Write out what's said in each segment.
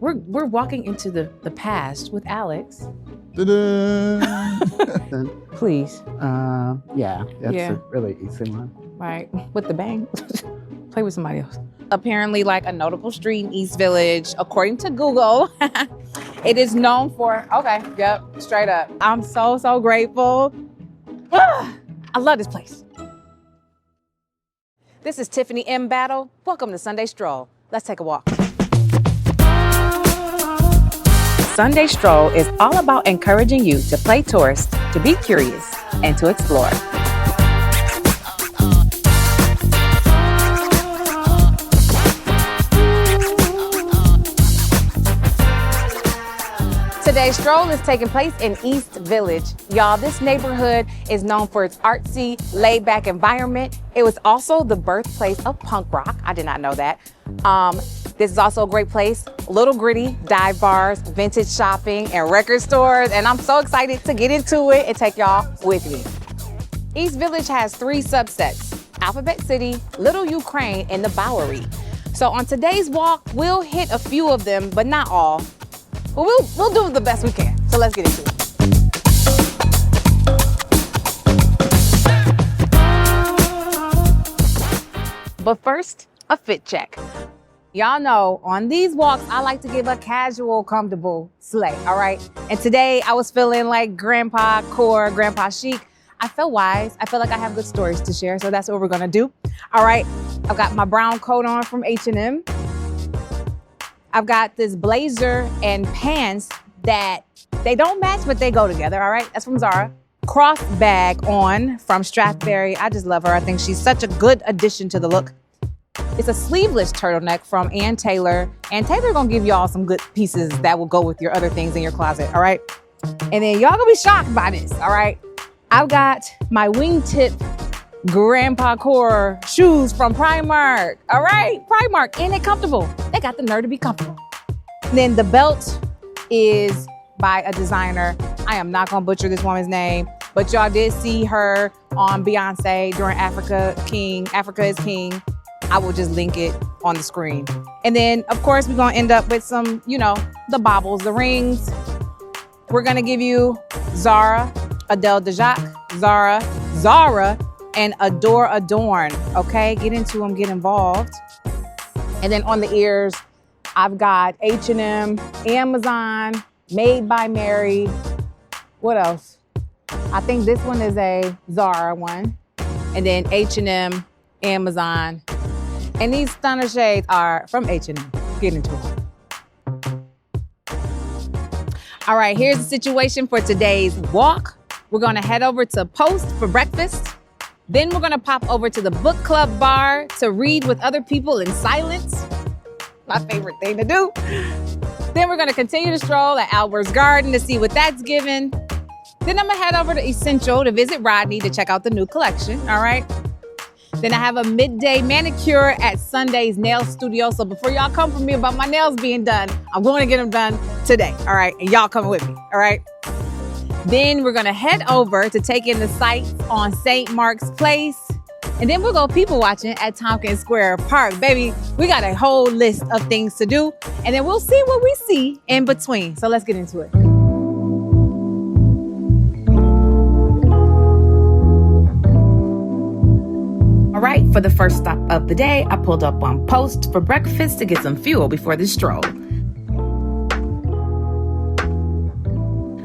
We're walking into the past with Alex. Please. Yeah, that's a really easy one. Right, with the bang. Play with somebody else. Apparently, like a notable street in East Village, according to Google, it is known for, straight up. I'm so grateful. I love this place. This is Tiffany M. Battle. Welcome to Sunday Stroll. Let's take a walk. Sunday Stroll is all about encouraging you to play tourist, to be curious, and to explore. Today's stroll is taking place in East Village. Y'all, this neighborhood is known for its artsy, laid-back environment. It was also the birthplace of punk rock. I did not know that. This is also a great place. Little gritty, dive bars, vintage shopping, and record stores. And I'm so excited to get into it and take y'all with me. East Village has 3 subsets: Alphabet City, Little Ukraine, and the Bowery. So on today's walk, we'll hit a few of them, but not all. But we'll do the best we can. So let's get into it. But first, a fit check. Y'all know on these walks, I like to give a casual, comfortable slay, all right? And today I was feeling like grandpa core, grandpa chic. I feel wise. I feel like I have good stories to share. So that's what we're gonna do. All right, I've got my brown coat on from H&M. I've got this blazer and pants that they don't match, but they go together, all right? That's from Zara. Cross bag on from Stradberry. I just love her. I think she's such a good addition to the look. It's a sleeveless turtleneck from Ann Taylor. Ann Taylor gonna give y'all some good pieces that will go with your other things in your closet, all right? And then y'all gonna be shocked by this, all right? I've got my wingtip grandpa core shoes from Primark, all right? Primark, and they're comfortable. They got the nerve to be comfortable. And then the belt is by a designer. I am not gonna butcher this woman's name, but y'all did see her on Beyonce during Africa is King. I will just link it on the screen. And then, of course, we're gonna end up with some, the baubles, the rings. We're gonna give you Zara, Adele DeJacque, Zara, and Adore Adorn, okay? Get into them, get involved. And then on the ears, I've got H&M, Amazon, Made by Mary. What else? I think this one is a Zara one. And then H&M, Amazon. And these stunner shades are from H&M. Get into them. All right, here's the situation for today's walk. We're gonna head over to Post for breakfast. Then we're gonna pop over to the book club bar to read with other people in silence. My favorite thing to do. Then we're gonna continue to stroll at Albert's Garden to see what that's given. Then I'm gonna head over to Essential to visit Rodney to check out the new collection, all right? Then I have a midday manicure at Sunday's Nail Studio. So before y'all come for me about my nails being done, I'm going to get them done today, all right? And y'all come with me, all right? Then we're gonna head over to take in the sights on St. Mark's Place. And then we'll go people watching at Tompkins Square Park. Baby, we got a whole list of things to do. And then we'll see what we see in between. So let's get into it. All right, for the first stop of the day, I pulled up on Post for breakfast to get some fuel before this stroll.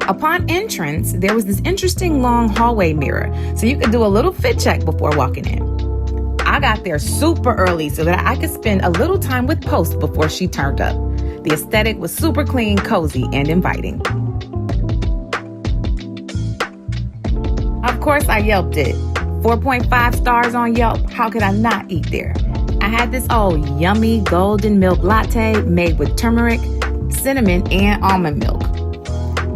Upon entrance, there was this interesting long hallway mirror, so you could do a little fit check before walking in. I got there super early so that I could spend a little time with Post before she turned up. The aesthetic was super clean, cozy, and inviting. Of course, I Yelped it. 4.5 stars on Yelp. How could I not eat there? I had this yummy golden milk latte made with turmeric, cinnamon, and almond milk.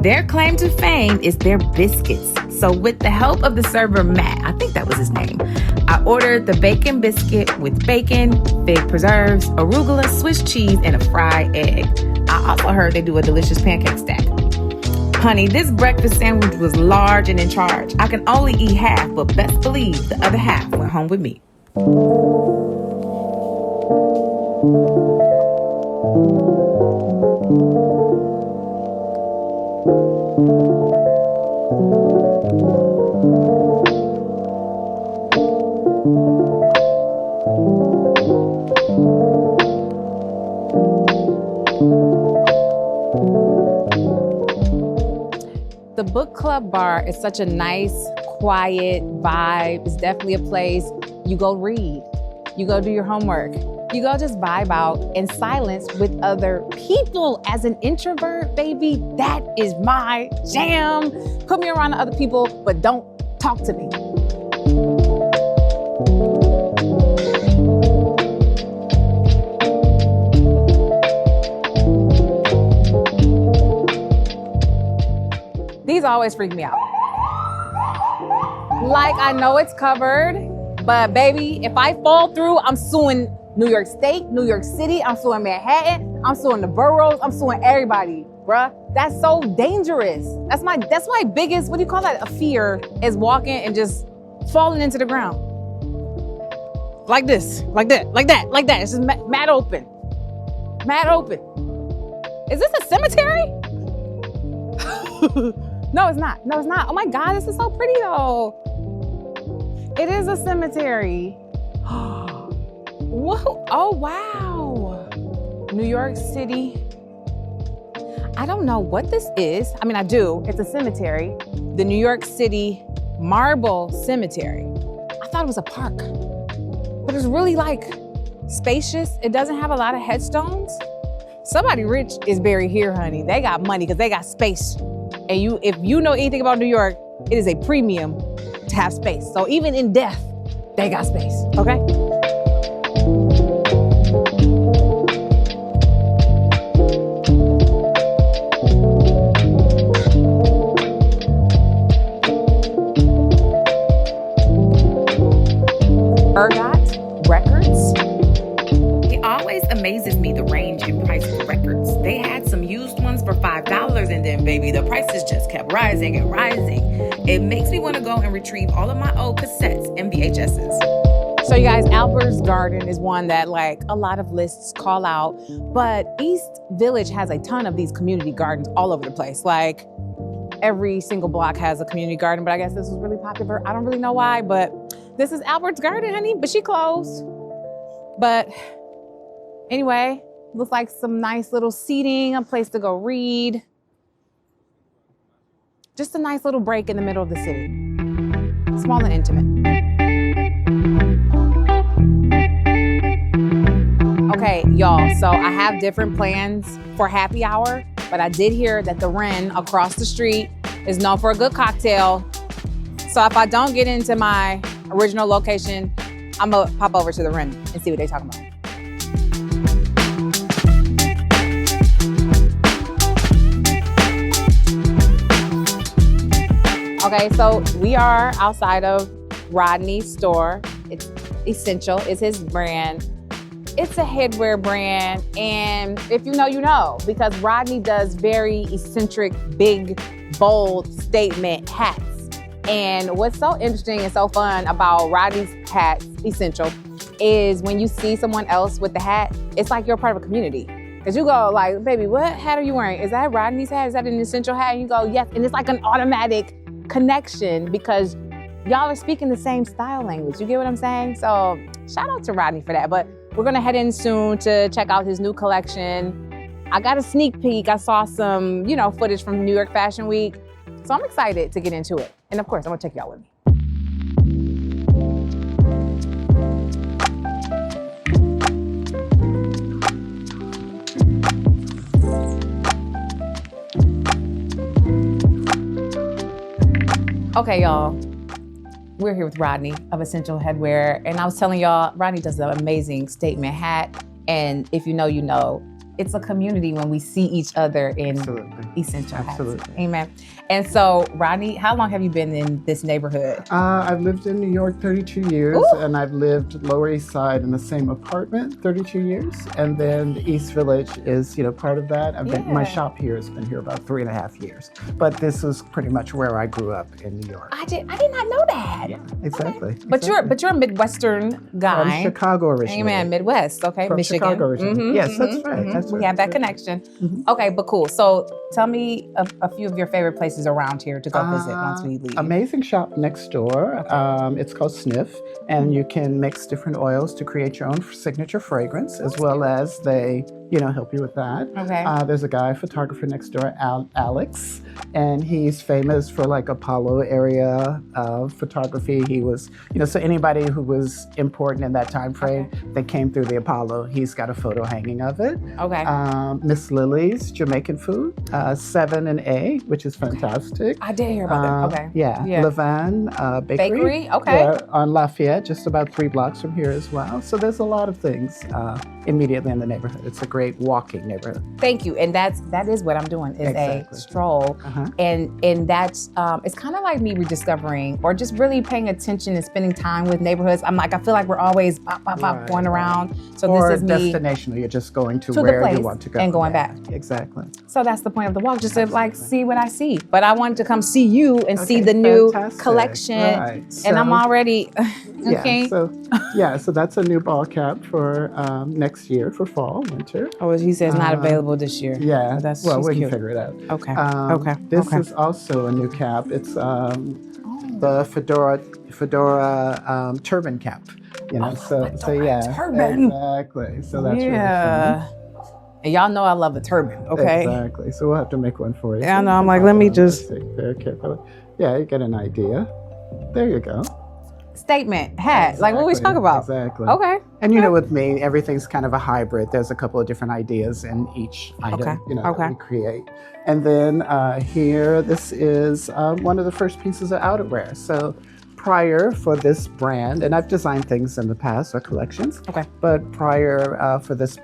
Their claim to fame is their biscuits. So with the help of the server, Matt, I think that was his name, I ordered the bacon biscuit with bacon, fig preserves, arugula, Swiss cheese, and a fried egg. I also heard they do a delicious pancake stack. Honey, this breakfast sandwich was large and in charge. I can only eat half, but best believe the other half went home with me. The book club bar is such a nice, quiet vibe. It's definitely a place you go read, you go do your homework, you go just vibe out in silence with other people. As an introvert, baby, that is my jam. Put me around other people, but don't talk to me. These always freak me out. Like, I know it's covered, but baby, if I fall through, I'm suing New York State, New York City, I'm suing Manhattan, I'm suing the boroughs, I'm suing everybody, bruh. That's so dangerous. That's my biggest, what do you call that? A fear is walking and just falling into the ground. Like this, like that, like that, like that. It's just mad open. Mad open. Is this a cemetery? No, it's not. No, it's not. Oh my God, this is so pretty though. It is a cemetery. Whoa. Oh, wow. New York City. I don't know what this is. I mean, I do. It's a cemetery. The New York City Marble Cemetery. I thought it was a park, but it's really like spacious. It doesn't have a lot of headstones. Somebody rich is buried here, honey. They got money because they got space. And if you know anything about New York, it is a premium to have space. So even in death, they got space, okay? Ergot Records. It always amazes me the range in price of records. They had some used ones for $5 and then, baby, the prices just kept rising and rising. It makes me want to go and retrieve all of my old cassettes and VHSs. So you guys, Albert's Garden is one that like a lot of lists call out, but East Village has a ton of these community gardens all over the place. Like every single block has a community garden, but I guess this was really popular. I don't really know why, but this is Albert's Garden, honey, but she closed. But anyway, looks like some nice little seating, a place to go read. Just a nice little break in the middle of the city. Small and intimate. Okay, y'all, so I have different plans for happy hour, but I did hear that the Wren across the street is known for a good cocktail. So if I don't get into my original location, I'm gonna pop over to the Wren and see what they're talking about. Okay, so we are outside of Rodney's store. It's Essential, it's his brand. It's a headwear brand, and if you know, you know, because Rodney does very eccentric, big, bold statement hats. And what's so interesting and so fun about Rodney's hats, Essential, is when you see someone else with the hat, it's like you're part of a community. Because you go like, baby, what hat are you wearing? Is that Rodney's hat? Is that an Essential hat? And you go, yes. And it's like an automatic connection because y'all are speaking the same style language. You get what I'm saying? So shout out to Rodney for that. But we're gonna head in soon to check out his new collection. I got a sneak peek. I saw some, footage from New York Fashion Week. So I'm excited to get into it. And of course, I'm gonna take y'all with me. Okay, y'all, we're here with Rodney of Essential Headwear. And I was telling y'all, Rodney does an amazing statement hat. And if you know, you know. It's a community when we see each other in Essential hats. Amen. And so, Rodney, how long have you been in this neighborhood? I've lived in New York 32 years, Ooh. And I've lived Lower East Side in the same apartment 32 years. And then the East Village is, part of that. My shop here has been here about 3.5 years. But this is pretty much where I grew up in New York. I did not know that. Yeah, exactly. Okay. But you're a Midwestern guy. From Chicago originally. Amen. Midwest, okay. From Michigan. Chicago originally. Mm-hmm, yes, that's right. That's we have that connection. Okay, but cool. So tell me a few of your favorite places around here to go visit once we leave. Amazing shop next door. It's called Sniff, and you can mix different oils to create your own signature fragrance, as well as they, help you with that. Okay. There's a guy, photographer next door, Alex, and he's famous for like Apollo area photography. He was, so anybody who was important in that time frame that came through the Apollo, he's got a photo hanging of it. Okay. Miss Lily's Jamaican food, 7 and A, which is fantastic. I did hear about that. Okay. Yeah. Levan Bakery. Okay. Yeah, on Lafayette, just about 3 blocks from here as well. So there's a lot of things immediately in the neighborhood. It's a great walking neighborhood. Thank you. And that is what I'm doing, is a stroll. And that's it's kind of like me rediscovering or just really paying attention and spending time with neighborhoods. I feel like we're always going around. So or this is me. Destination, you're just going to the where place you want to go. and going back. Exactly. So that's the point of the walk, just to like see what I see. But I wanted to come see you and see the new collection. Right. And I'm already okay. So that's a new ball cap for next year for fall, winter. Oh, he says not available this year. Yeah. That's well, we cute. can figure it out. Okay. This is also a new cap. It's the fedora turban cap. So yeah, turban. Exactly. So that's really fun. And y'all know I love a turban, okay? Exactly. So we'll have to make one for you. Yeah, I know. I'm like, let me just very carefully. Yeah, you get an idea. There you go. Statement hat. Like what we talk about. Exactly. Okay. And with me, everything's kind of a hybrid. There's a couple of different ideas in each item, that we create. And then here, this is one of the first pieces of outerwear. So prior for this brand, and I've designed things in the past or collections. Okay. But prior for this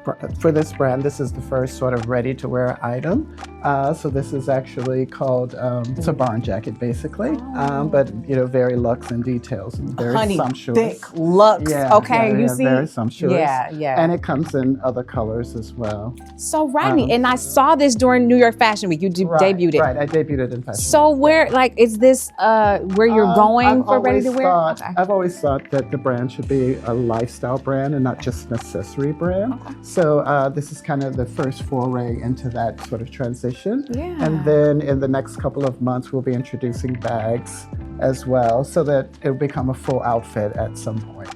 brand, this is the first sort of ready-to-wear item. So this is actually called it's a barn jacket, basically, but very luxe in details and very sumptuous. Thick luxe. You see, very sumptuous. Yeah. And it comes in other colors as well. So Rodney, and I saw this during New York Fashion Week. You debuted it. Right, I debuted it in Fashion Week. So where, is this where you're going for ready to wear? I've always thought that the brand should be a lifestyle brand and not just an accessory brand. Okay. So this is kind of the first foray into that sort of transition. Yeah. And then in the next couple of months, we'll be introducing bags as well, so that it'll become a full outfit at some point,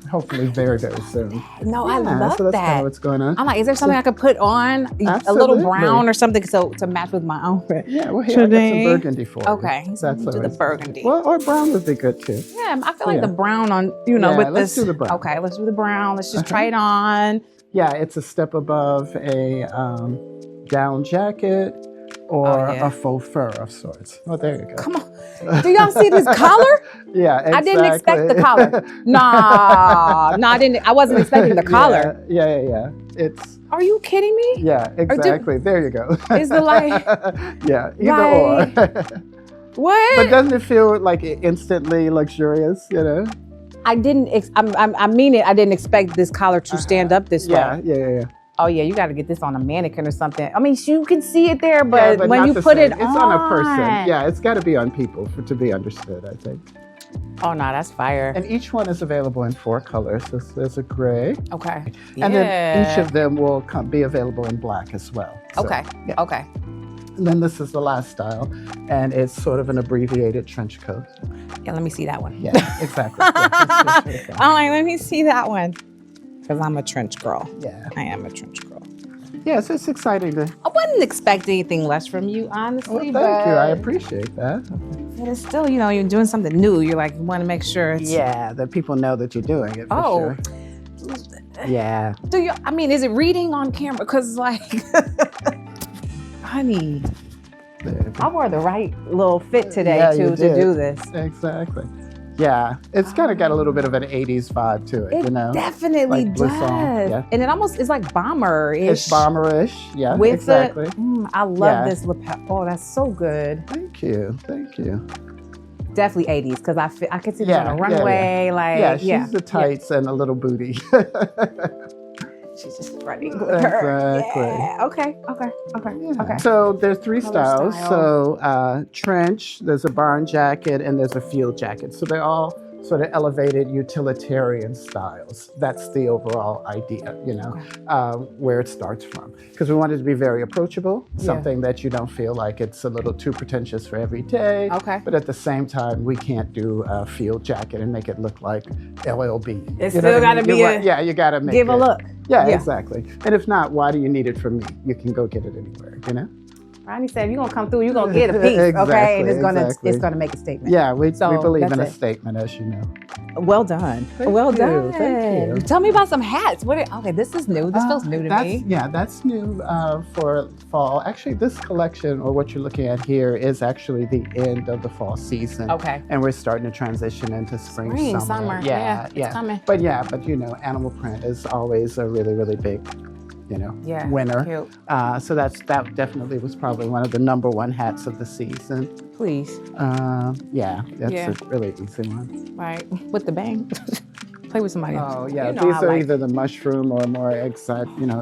hopefully very, very soon. No, I love so that's that. kind of what's going on. I'm like, is there something I could put on? Absolutely. A little brown or something to match with my outfit? Yeah, well, here I got some burgundy for you. Okay, That's do the burgundy. Well, or brown would be good too. Yeah, I feel like the brown on, with let's this. do the brown. Okay, let's do the brown. Let's just try it on. Yeah, it's a step above a down jacket or a faux fur of sorts. Oh, there you go. Come on. Do y'all see this collar? Yeah, exactly. I didn't expect the collar. Nah, I didn't. I wasn't expecting the collar. Yeah. It's. Are you kidding me? Yeah, exactly. There you go. Is the light? Yeah, either or. What? But doesn't it feel like instantly luxurious? I didn't. I mean it. I didn't expect this collar to stand up this way. Yeah. Oh yeah, you got to get this on a mannequin or something. I mean, you can see it there, but when you put it on, it's on a person. Yeah, it's got to be on people to be understood, I think. Oh no, that's fire. And each one is available in 4 colors. There's a gray. Okay. And then each of them will be available in black as well. So, okay. Yeah. Okay. And then this is the last style, and it's sort of an abbreviated trench coat. Yeah, let me see that one. Yeah, exactly. Yeah, I'm like, let me see that one. Because I'm a trench girl. Yeah. I am a trench girl. Yeah, so it's exciting to... I wouldn't expect anything less from you, honestly. Well, thank you. I appreciate that. But it's still, you're doing something new. You're like, you want to make sure it's... Yeah, that people know that you're doing it, for sure. Yeah. Is it reading on camera? Because, honey, I wore the right little fit today, to do this. Exactly. Yeah, it's kind of got a little bit of an 80s vibe to it, definitely like does. Yeah. And it almost is like bomber-ish. It's bomber-ish, yeah, with exactly. I love this lapel. Oh, that's so good. Thank you. Definitely 80s, because I could see this on a runway. She's the tights and a little booty. She's just running with her. Exactly. Yeah. Okay. So there's 3 styles. So trench, there's a barn jacket, and there's a field jacket. So they're all sort of elevated utilitarian styles. That's the overall idea, where it starts from. Because we want it to be very approachable, something that you don't feel like it's a little too pretentious for every day. Okay. But at the same time, we can't do a field jacket and make it look like LLB. It's still got to be you got to make give a look. Yeah, exactly. And if not, why do you need it from me? You can go get it anywhere, Rodney said, if you're gonna come through, you're gonna get a piece, okay? And it's gonna make a statement. Yeah, we believe in a statement, as you know. Well done. Well done. Thank you. Tell me about some hats. Okay, this is new. This feels new to me. Yeah, that's new for fall. Actually, this collection, or what you're looking at here, is actually the end of the fall season. Okay. And we're starting to transition into spring, summer. Yeah. It's coming. But animal print is always a really, really big winner. Cute. So that definitely was probably one of the #1 hats of the season. Please. That's a really easy one. Right, with the bang. Play with somebody else. Oh yeah, these are either the mushroom or more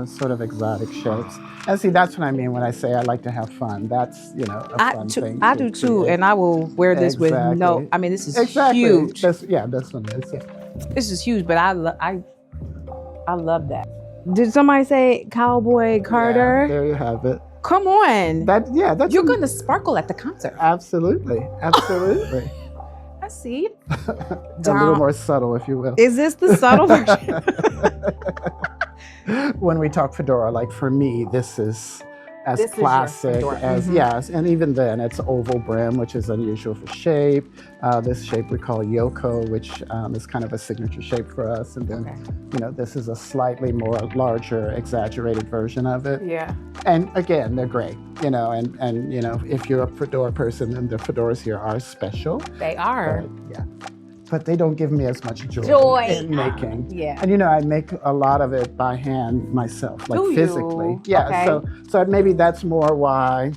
sort of exotic shapes. And see, that's what I mean when I say I like to have fun. That's a fun thing. I do too, and I will wear this with no. I mean, this is huge. This one is. Yeah. This is huge, but I love that. Did somebody say Cowboy Carter? Yeah, there you have it. Come on. That's You're going to sparkle at the concert. Absolutely. I see. A little more subtle, if you will. Is this the subtle version? When we talk fedora, like for me, this is as classic as, and even then it's oval brim, which is unusual for shape. This shape we call Yoko, which is kind of a signature shape for us. And then, this is a slightly more larger, exaggerated version of it. Yeah. And again, they're great, and if you're a fedora person, then the fedoras here are special. They are. But they don't give me as much joy in making. Yeah. And I make a lot of it by hand myself, like physically. Yeah. Okay. So maybe that's more why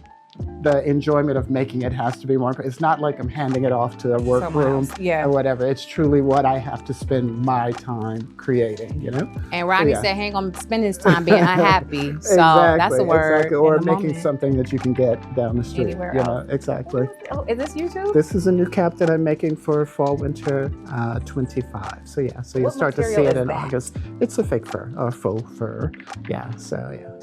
the enjoyment of making it has to be more. It's not like I'm handing it off to a workroom or whatever. It's truly what I have to spend my time creating, And Rodney said he ain't gonna spend his time being unhappy. So that's a word. Exactly. Or making something that you can get down the street. Anywhere else. Exactly. Is this you too? This is a new cap that I'm making for fall winter 25. So you'll start to see it in August. It's a fake fur, or faux fur. Yeah.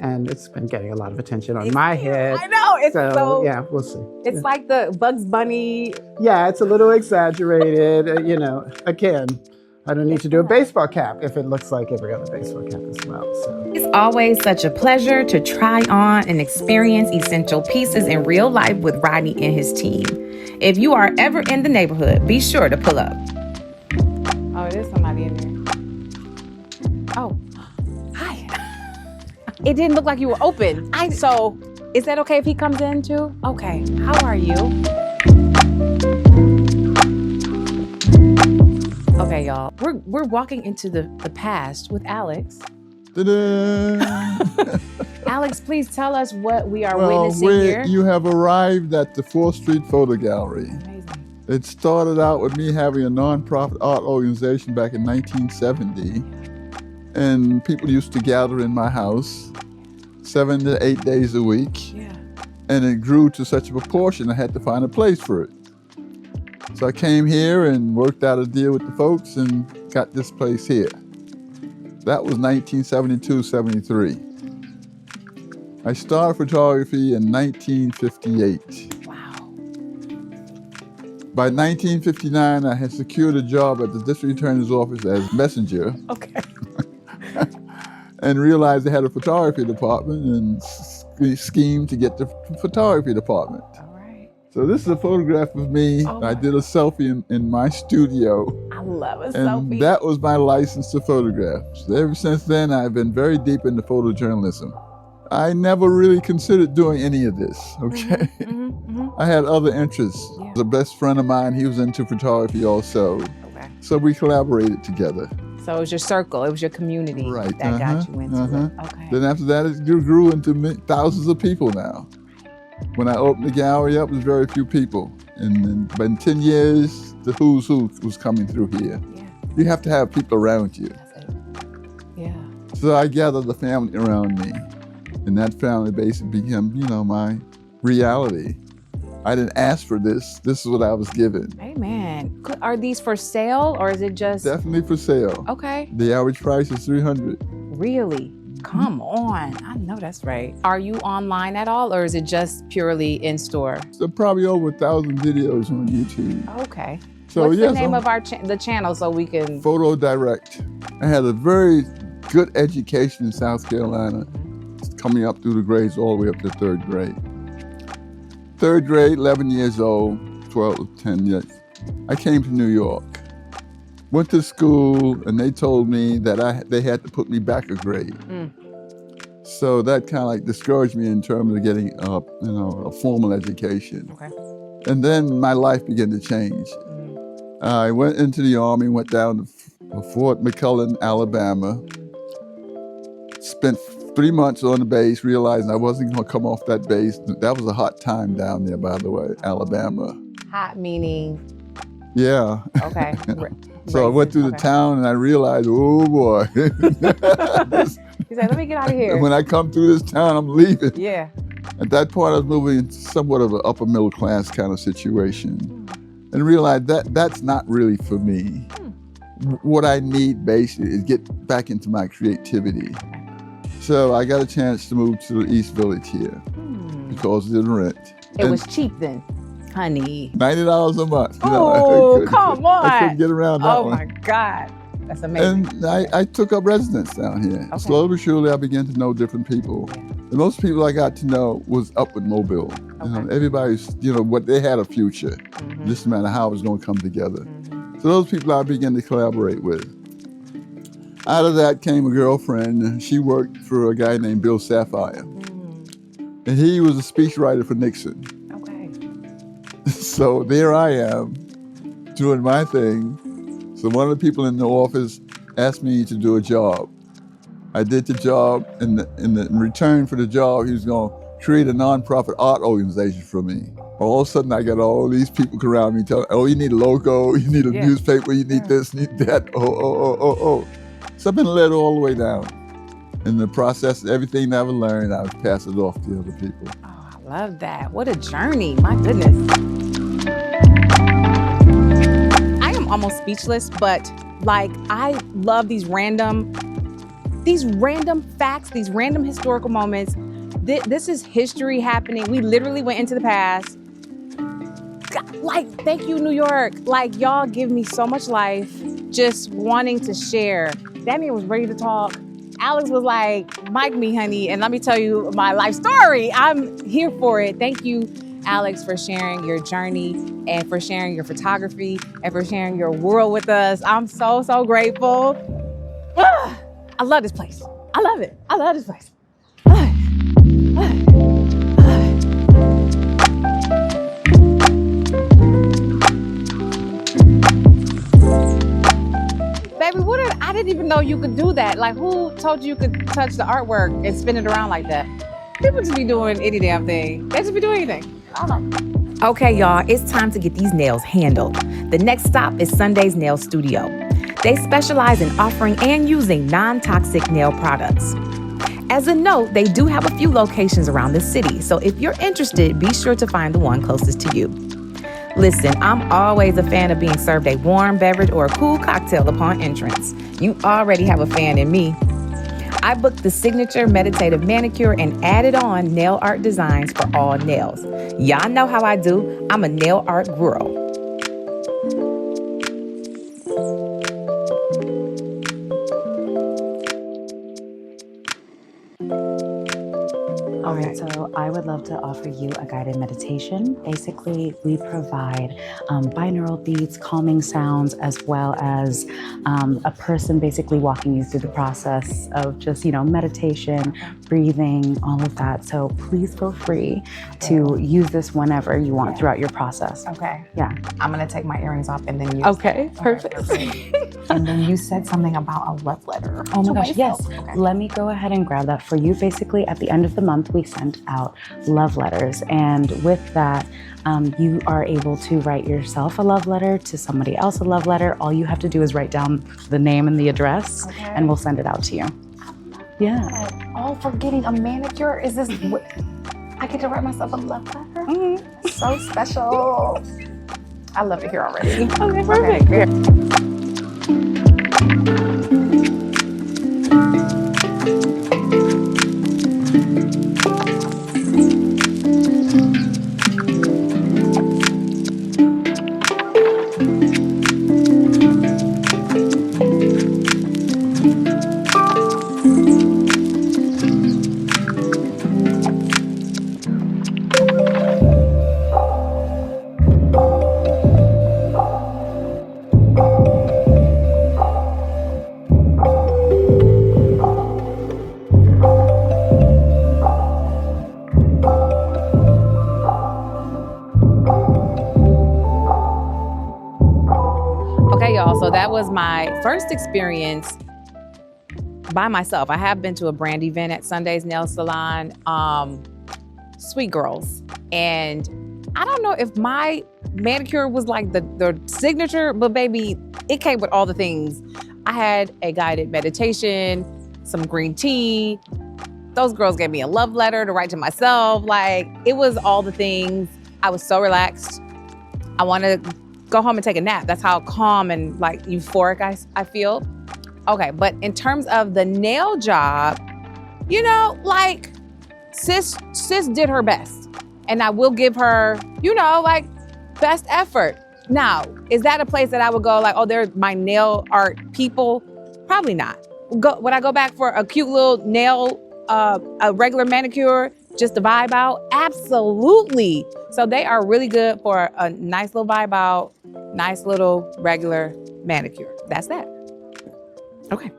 And it's been getting a lot of attention on my head. I know. It's so we'll see. It's like the Bugs Bunny. Yeah, it's a little exaggerated. Again, I don't need to do a baseball cap if it looks like every other baseball cap as well. So it's always such a pleasure to try on and experience essential pieces in real life with Rodney and his team. If you are ever in the neighborhood, be sure to pull up. Oh, there's somebody in there. Oh, hi. It didn't look like you were open. So. Is that okay if he comes in too? Okay, how are you? Okay, y'all, we're walking into the past with Alex. Alex, please tell us what we are witnessing here. You have arrived at the 4th Street Photo Gallery. Amazing. It started out with me having a nonprofit art organization back in 1970, and people used to gather in my house 7 to 8 days a week. Yeah. And it grew to such a proportion I had to find a place for it. So I came here and worked out a deal with the folks and got this place here. That was 1972, 73. I started photography in 1958. Wow. By 1959, I had secured a job at the district attorney's office as messenger. Okay. And realized they had a photography department and schemed to get the photography department. All right. So this is a photograph of me. I did a selfie in my studio. I love a and selfie. And that was my license to photograph. So ever since then, I've been very deep into photojournalism. I never really considered doing any of this, okay? I had other interests. Yeah. The best friend of mine, he was into photography also. Okay. So we collaborated together. So it was your circle, it was your community that got you into it. Okay. Then after that, it grew into thousands of people now. When I opened the gallery up, there was very few people. And in 10 years, the who's who was coming through here. Yeah. You have to have people around you. That's it. Yeah. So I gathered the family around me. And that family basically became, my reality. I didn't ask for this. This is what I was given. Amen. man. Are these for sale or is it just? Definitely for sale. Okay. The average price is $300. Really? Come on. I know that's right. Are you online at all or is it just purely in store? So probably over 1,000 videos on YouTube. Okay. So what's yes, the name of the channel so we can? Photo Direct. I had a very good education in South Carolina, coming up through the grades all the way up to third grade. Third grade, 11 years old, 10 years. I came to New York. Went to school and they told me that they had to put me back a grade. So that kind of like discouraged me in terms of getting a formal education. Okay. And then my life began to change. I went into the Army, went down to Fort McClellan, Alabama. Spent 3 months on the base, realizing I wasn't going to come off that base. That was a hot time down there, by the way, Alabama. Hot meaning? Yeah. Okay. So I went through the town and I realized, oh boy. He said, let me get out of here. When I come through this town, I'm leaving. Yeah. At that point, I was moving into somewhat of an upper middle class kind of situation and realized that that's not really for me. What I need basically is get back into my creativity. So I got a chance to move to the East Village here because of the rent. It was cheap then, honey. $90 a month. Oh, come on. I couldn't get around that one. Oh my God. That's amazing. And I took up residence down here. Okay. Slowly but surely, I began to know different people. The most people I got to know was up with Mobile. Okay. Everybody's, what they had a future. Just no matter how it was going to come together. So those people I began to collaborate with. Out of that came a girlfriend. She worked for a guy named Bill Sapphire. And he was a speechwriter for Nixon. Okay. So there I am, doing my thing. So one of the people in the office asked me to do a job. I did the job, and in return for the job, he was going to create a nonprofit art organization for me. All of a sudden, I got all these people around me telling, oh, you need a logo, you need a newspaper, you need this, you need that, oh. So I've been led all the way down. In the process, everything that I've learned, I would pass it off to other people. Oh, I love that. What a journey, my goodness. I am almost speechless, but I love these random facts, these random historical moments. This is history happening. We literally went into the past. Thank you, New York. Y'all give me so much life, just wanting to share. Damien was ready to talk. Alex was like, mic me, honey, and let me tell you my life story. I'm here for it. Thank you, Alex, for sharing your journey and for sharing your photography and for sharing your world with us. I'm so, so grateful. I love this place. I love it. I love this place. Baby, I didn't even know you could do that. Who told you could touch the artwork and spin it around like that? People just be doing any damn thing. They just be doing anything. I don't know. Okay, y'all, it's time to get these nails handled. The next stop is Sunday's Nail Studio. They specialize in offering and using non-toxic nail products. As a note, they do have a few locations around the city, so if you're interested, be sure to find the one closest to you. Listen, I'm always a fan of being served a warm beverage or a cool cocktail upon entrance. You already have a fan in me. I booked the signature meditative manicure and added on nail art designs for all nails. Y'all know how I do. I'm a nail art girl. All right, so I would love to offer you a guided meditation. Basically, we provide binaural beats, calming sounds, as well as a person basically walking you through the process of just, meditation, breathing, all of that. So please feel free to use this whenever you want throughout your process. Okay. Yeah. I'm going to take my earrings off and then use Okay, perfect. And then you said something about a love letter. Oh my gosh, yes. Okay. Let me go ahead and grab that for you. Basically, at the end of the month, we send out love letters. And with that, you are able to write yourself a love letter, to somebody else a love letter. All you have to do is write down the name and the address, and we'll send it out to you. Yeah. All for getting a manicure? Is this I get to write myself a love letter? Mm-hmm. So special. I love it here already. Okay, perfect. Okay. Okay, y'all, so that was my first experience by myself. I have been to a brand event at Sunday's Nail Salon, Sweet Girls. And I don't know if my manicure was like the signature, but baby, it came with all the things. I had a guided meditation, some green tea. Those girls gave me a love letter to write to myself. Like, it was all the things. I was so relaxed. I wanted to go home and take a nap. That's how calm and like euphoric I feel. Okay, but in terms of the nail job, you know, like sis did her best. And I will give her, you know, like best effort. Now, is that a place that I would go like, oh, they're my nail art people? Probably not. Would I go back for a cute little nail, a regular manicure, just to vibe out? Absolutely. So they are really good for a nice little vibe out, nice little regular manicure. That's that. Okay.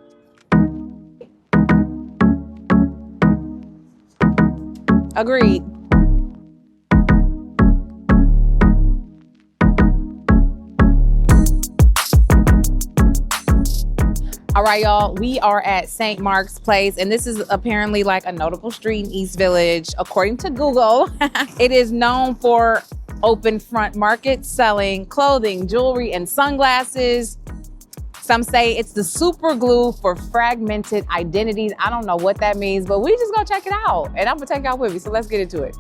Agreed. All right, y'all, we are at St. Mark's Place, and this is apparently like a notable street in East Village. According to Google, it is known for open front market selling clothing, jewelry, and sunglasses. Some say it's the super glue for fragmented identities. I don't know what that means, but we just gonna check it out, and I'm gonna take y'all with me, so let's get into it.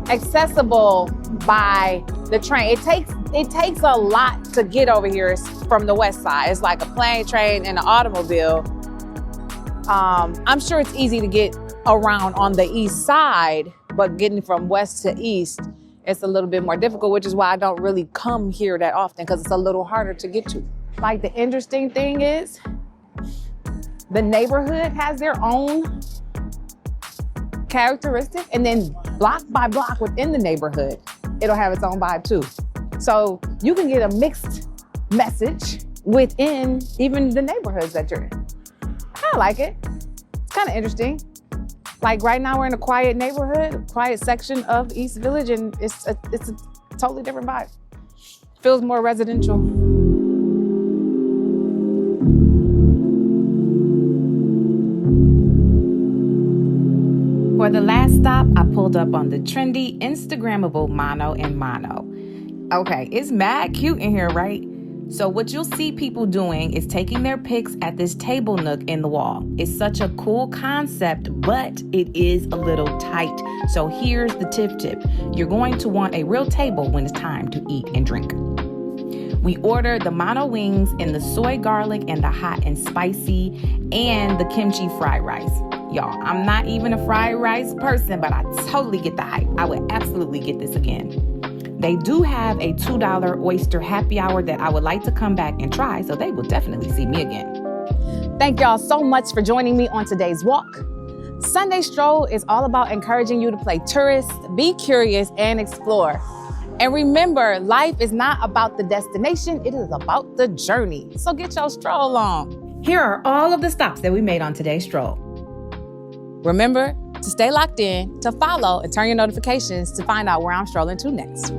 Accessible by the train. It takes a lot to get over here from the west side. It's like a plane, train, and an automobile. I'm sure it's easy to get around on the east side, but getting from west to east, it's a little bit more difficult, which is why I don't really come here that often, because it's a little harder to get to. Like, the interesting thing is, the neighborhood has their own characteristic, and then block by block within the neighborhood, it'll have its own vibe too. So you can get a mixed message within even the neighborhoods that you're in. I like it. It's kind of interesting. Like right now we're in a quiet neighborhood, quiet section of East Village, and it's a totally different vibe. Feels more residential. For the last stop, I pulled up on the trendy, Instagrammable Mono and Mono. Okay, it's mad cute in here, right? So what you'll see people doing is taking their pics at this table nook in the wall. It's such a cool concept, but it is a little tight. So here's the tip. You're going to want a real table when it's time to eat and drink. We ordered the mono wings in the soy garlic and the hot and spicy and the kimchi fried rice. Y'all, I'm not even a fried rice person, but I totally get the hype. I would absolutely get this again. They do have a $2 oyster happy hour that I would like to come back and try, so they will definitely see me again. Thank y'all so much for joining me on today's walk. Sunday Stroll is all about encouraging you to play tourist, be curious, and explore. And remember, life is not about the destination, it is about the journey. So get your stroll on. Here are all of the stops that we made on today's stroll. Remember to stay locked in, to follow, and turn your notifications to find out where I'm strolling to next.